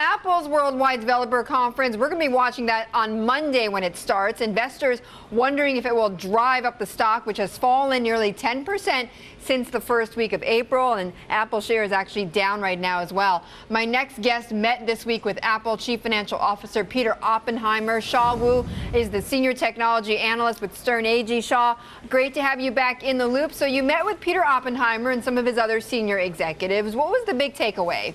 Apple's Worldwide Developer Conference, we're going to be watching that on Monday when it starts. Investors wondering if it will drive up the stock, which has fallen nearly 10% since the first week of April, and Apple share is actually down right now as well. My next guest met this week with Apple Chief Financial Officer Peter Oppenheimer. Shaw Wu is the Senior Technology Analyst with Sterne Agee. Shaw, great to have you back in the loop. So you met with Peter Oppenheimer and some of his other senior executives. What was the big takeaway?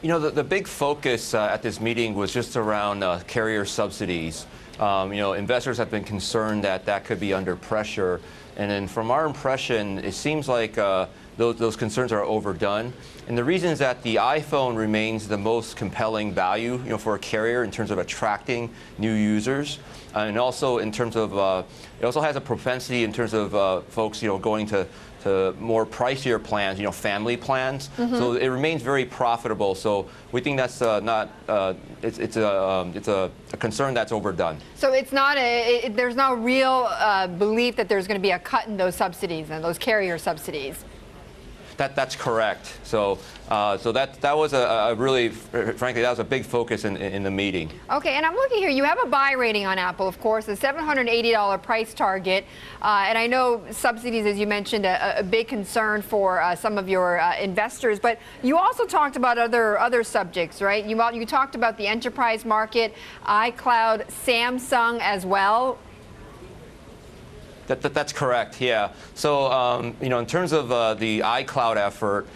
You know, the big focus at this meeting was just around carrier subsidies. Investors have been concerned that that could be under pressure. And then from our impression, it seems like those concerns are overdone. And the reason is that the iPhone remains the most compelling value, for a carrier in terms of attracting new users. And also in terms of, it also has a propensity in terms of folks, going to more pricier plans, family plans. Mm-hmm. So it remains very profitable. So we think that's it's a concern that's overdone. So it's not there's no real belief that there's going to be a cut in those subsidies and those carrier subsidies. That's correct. So that was a really, frankly, that was a big focus in the meeting. Okay, and I'm looking here. You have a buy rating on Apple, of course, a $780 price target, and I know subsidies, as you mentioned, a big concern for some of your investors. But you also talked about other subjects, right? You talked about the enterprise market, iCloud, Samsung as well. That's correct, yeah. So, in terms of the iCloud effort,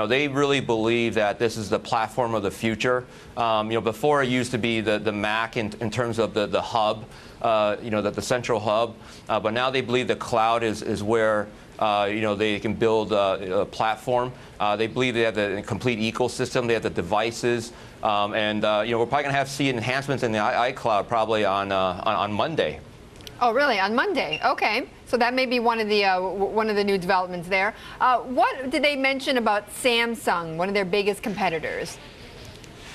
they really believe that this is the platform of the future. Before it used to be the Mac in terms of the hub, the central hub, but now they believe the cloud is where they can build a platform. They believe they have the complete ecosystem. They have the devices, and we're probably going to see enhancements in the iCloud probably on Monday. Oh, really? On Monday? Okay. So that may be one of the new developments there. What did they mention about Samsung, one of their biggest competitors?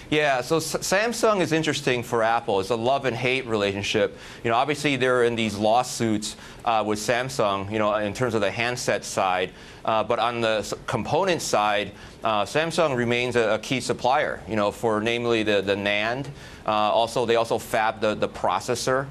Yeah, so Samsung is interesting for Apple. It's a love and hate relationship. Obviously they're in these lawsuits with Samsung, in terms of the handset side. But on the component side, Samsung remains a key supplier, for namely the NAND. They also fab the processor.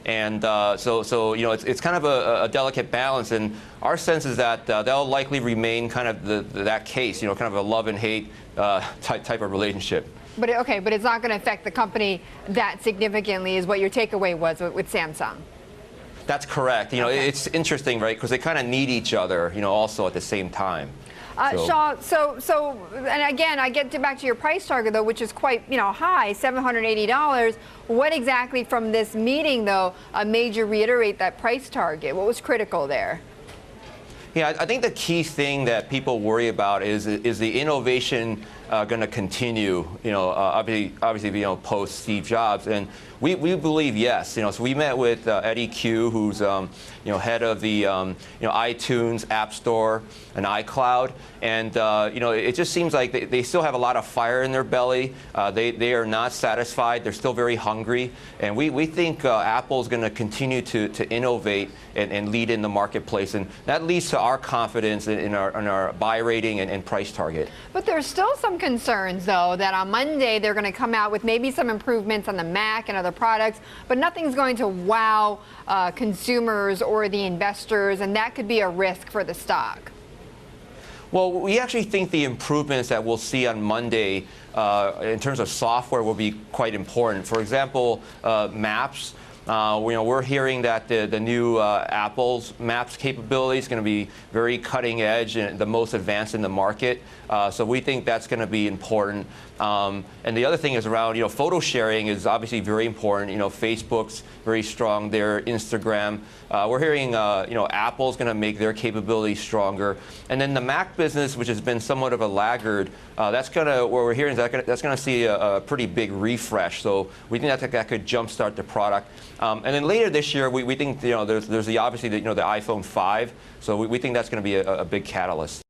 It's kind of a delicate balance, and our sense is that they'll likely remain kind of that case, kind of a love and hate type of relationship. But it's not going to affect the company that significantly, is what your takeaway was with Samsung. That's correct. Okay. It's interesting, right? Because they kind of need each other, also at the same time. Shaw, and again, I get back to your price target, though, which is quite, high, $780. What exactly from this meeting, though, made you reiterate that price target? What was critical there? Yeah, I think the key thing that people worry about is the innovation going to continue, obviously, post Steve Jobs, and we believe yes. So we met with Eddie Q, who's head of the iTunes App Store and iCloud, and it just seems like they still have a lot of fire in their belly. They are not satisfied. They're still very hungry, and we think Apple's going to continue to innovate and lead in the marketplace, and that leads to our confidence in our buy rating and price target. But there's still some concerns, though, that on Monday they're going to come out with maybe some improvements on the Mac and other products, but nothing's going to wow consumers or the investors, and that could be a risk for the stock. Well, we actually think the improvements that we'll see on Monday in terms of software will be quite important. For example, Maps. We're hearing that the new Apple's Maps capability is going to be very cutting edge and the most advanced in the market. So we think that's going to be important. And the other thing is around, photo sharing is obviously very important. Facebook's very strong there, Instagram. We're hearing, Apple's going to make their capabilities stronger. And then the Mac business, which has been somewhat of a laggard, that's going to, what we're hearing is that's going to see a pretty big refresh. So we think that could jumpstart the product. And then later this year, we think, there's obviously the iPhone 5. So we think that's going to be a big catalyst.